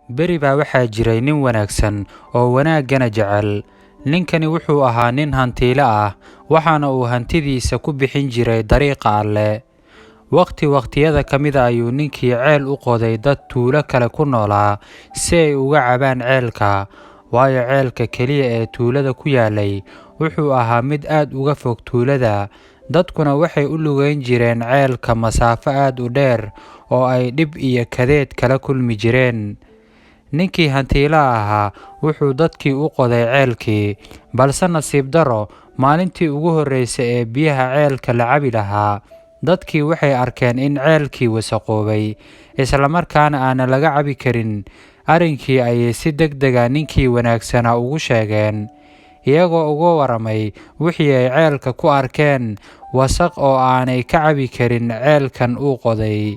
beri baa waxaa jiray nin wanaagsan oo wanaaggana jecel. Ninkani wuxuu ahaa nin hantiile ah, waxaana uu hantidiisa ku bixin jiray dariiqa Alle. Waqtiyada ka mid a ayuu ninkii ceel u qoday dad tuulo kale ku noolaa si ay uga cabaan ceelka, waayo ceelka keliya ee tuulada ku yaalay wuxuu ahaa mid aad uga fog tuulada. Dadkuna waxay u lugayn jireen ceelka masaafo aad u dheer oo ay dhib iyo kadeed kala kulmi jireen. Ninkii hantiilaha ahaa wuxuu dadkii u qoday ceelkii, balse nasiib darro, maalintii ugu horreysay ee biyaha ceelka la cabi lahaa, dadkii waxay arkeen in ceelkii wasakhoobay, isla markaana aan laga cabi karin. Arrinkii ayay si degdeg ah ninkii wanaagsanaa ugu sheegeen, iyagoo uga waramay wixii ay ceelka ku arkeen, wasakh oo aanay ka cabi karin ceelkan uu qoday.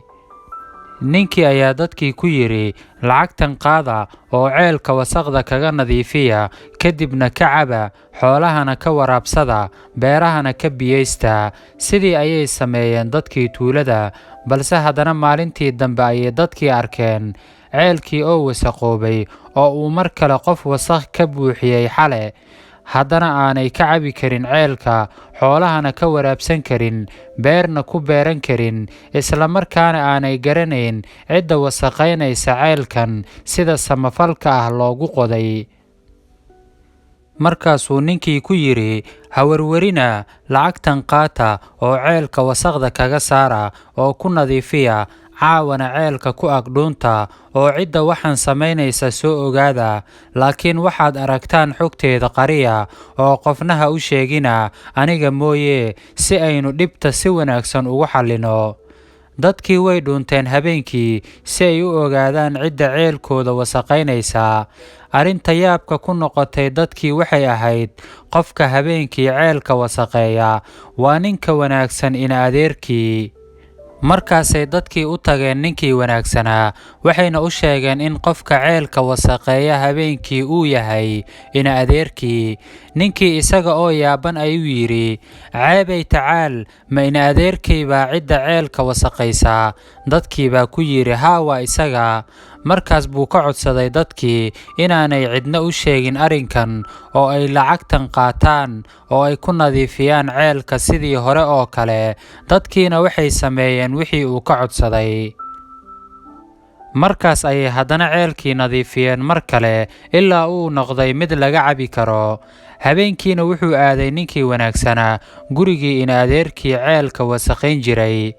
Ninkii ayaa dadkii ku yidhi, lacagtan qaada oo ceelka wasakhda kaga nadiifiya, kadibna ka caba, xoolahana ka waraabsada, beerahana ka biyaysta. Sidii ayay sameeyeen dadkii tuulada, balse haddana maalintii dambe ayay dadkii arkeen ceelkii oo wasakhoobay oo uu mar kale qof wasakh ka buuxiyey xale. Haddana aanay ka cabi karin ceelka, xoolahana ka waraabsan karin, beerna ku beeran karin, isla markaana aanay garanayn cidda wasakhaynaysa ceelkan sida samafalka ah loogu qoday. Markaasuu ninkii ku yidhi, ha warwarina, lacagtan qaata oo ceelka wasakhda kaga saara oo ku nadiifiya, caawana ceelka ku agdhuunta oo cidda waxaan samaynaysa soo ogaada, laakiin waxaad aragtaan xogteeda qariya oo qofna ha u sheegina aniga mooye, si aynu dhibta si wanaagsan ugu xallino. Dadkii way dhuunteen habeenkii si ay u ogaadaan cidda ceelkooda wasakhaynaysa. Arrinta yaabka ku noqotay dadkii waxay ahayd, qofka habeenkii ceelka wasakheeya waa ninka wanaagsan adeerkii. Markaasay dadkii u tageen ninkii wanaagsanaa, waxayna u sheegeen in qofka ceelka wasakheeya habeenkii uu yahay adeerkii. Ninkii isaga oo yaaban ayuu yidhi, ceebay tacaal, ma adeerkay baa cidda ceelka wasakhaysa? Dadkii baa ku yidhi, haa, waa isaga. Markaas buu ka codsaday dadkii inaanay cidna u sheegin arrinkan, oo ay lacagtan qaataan oo ay ku nadiifiyaan ceelka sidii hore oo kale. Dadkiina waxay sameeyeen wixii uu ka codsaday. Markaas ayay haddana ceelkii nadiifiyeen mar kale ilaa uu noqday mid laga cabi karo. Habeenkiina wuxuu aaday ninkii wanaagsanaa gurigii adeerkii ceelka wasakhayn jiray.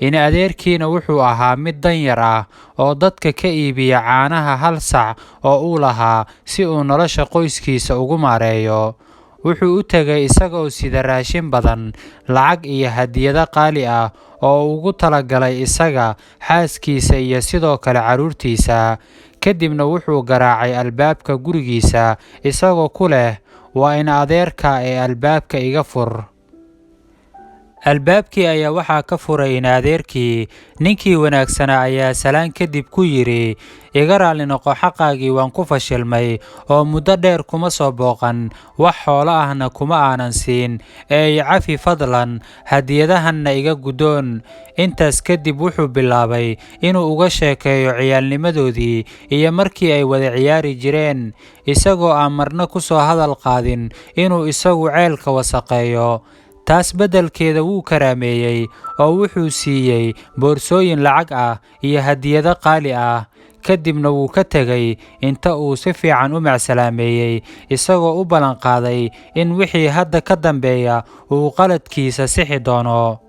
Adeerkiina wuxuu ahaa mid danyar ah oo dadka ka iibiya caanaha 1 sac oo uu lahaa si uu nolosha qoyskiisa ugu maareeyo. Wuxuu u tegay isagoo sida raashin badan, lacag iyo hadiyado qaali ah oo ugu talagalay isaga, xaaskiisa iyo sidoo kale carruurtiisa. Kadibna wuxuu garaacay albaabka gurigiisa isagoo ku leh, waa adeerka ee albaabka iga fur. Albaabkii ayaa waxaa ka furay adeerkii. Ninkii wanaagsanaa ayaa salaan kadib ku yidhi, iga raalli noqo, xaqaagii waan ku fashilmay oo muddo dheer kuma soo booqan, wax xoolo ahna kuma aanan siin, ee i cafi fadlan, hadiyadahanna iga guddoon. Intaas kadib wuxuu bilaabay inuu uga sheekeeyo ciyaalnimadoodii iyo markii ay wada ciyaari jireen, isagoo aan marna ku soo hadal qaadin inuu isagu ceelka wasakheeyo. Taas beddelkeeda wuu karaameeyey oo wuxuu siiyey boorsooyin lacag ah iyo hadiyado qaali ah. Kadibna wuu ka tegay inta uu si fiican u macsalaameeyey, isagoo u ballanqaaday in wixii hadda ka dambeeya uu qaladkiisa sixi doono.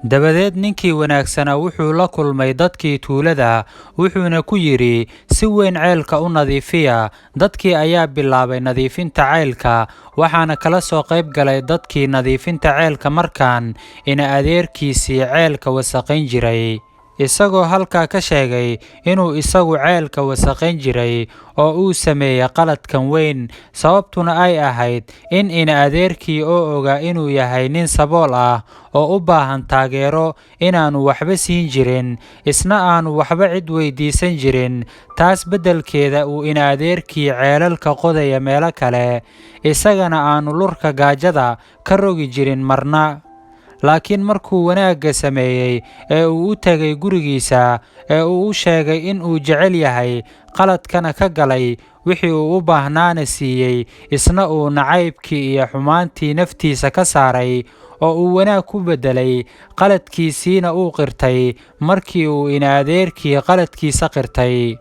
Dabadeed ninkii wanaagsanaa wuxuu la kulmay dadkii tuulada, wuxuuna ku yidhi, si weyn ceelka u nadiifiya. Dadkii ayaa bilaabay nadiifinta ceelka, waxaana kala soo qayb galay dadkii nadiifinta ceelka markaan adeerkiisii ceelka wasakhayn jiray, isagoo halkaa ka sheegay inuu isagu ceelka wasakhayn jiray oo uu sameeyey qaladkan weyn, sababtuna ay ahayd in adeerkii oo ogaa inuu yahay nin sabool ah oo u baahan taageero inaanu waxba siin jirin, isna aanu waxba cid weydiisan jirin. Taas beddelkeeda uu adeerkii ceelalka qodaya meelo kale, isagana aanu lurka gaajada ka rogi jirin marna. laakiin markuu wanaagga sameeyey ee uu u tegay gurigiisa ee uu u sheegay in uu jecel yahay, qaladkana ka galay wixii uu u baahnaana siiyey, isna uu nacaybkii iyo xumaantii naftiisa ka saaray oo uu wanaag ku beddelay, qaladkiisiina uu qirtay markii uu in-adeerkii qaladkiisa qirtay.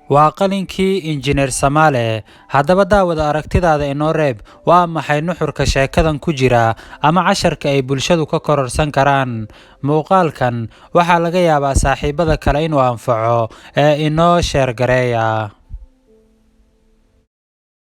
waa qalinkii Injineer Samaale. Haddaba daawada aragtidaada inoo reeb, waa maxay nuxurka sheekadan ku jira ama casharka ay bulshadu ka kororsan karaan? Muuqaalkan waxaa laga yaabaa saaxiibada kale inuu anfaco, ee inoo sheer gareeya.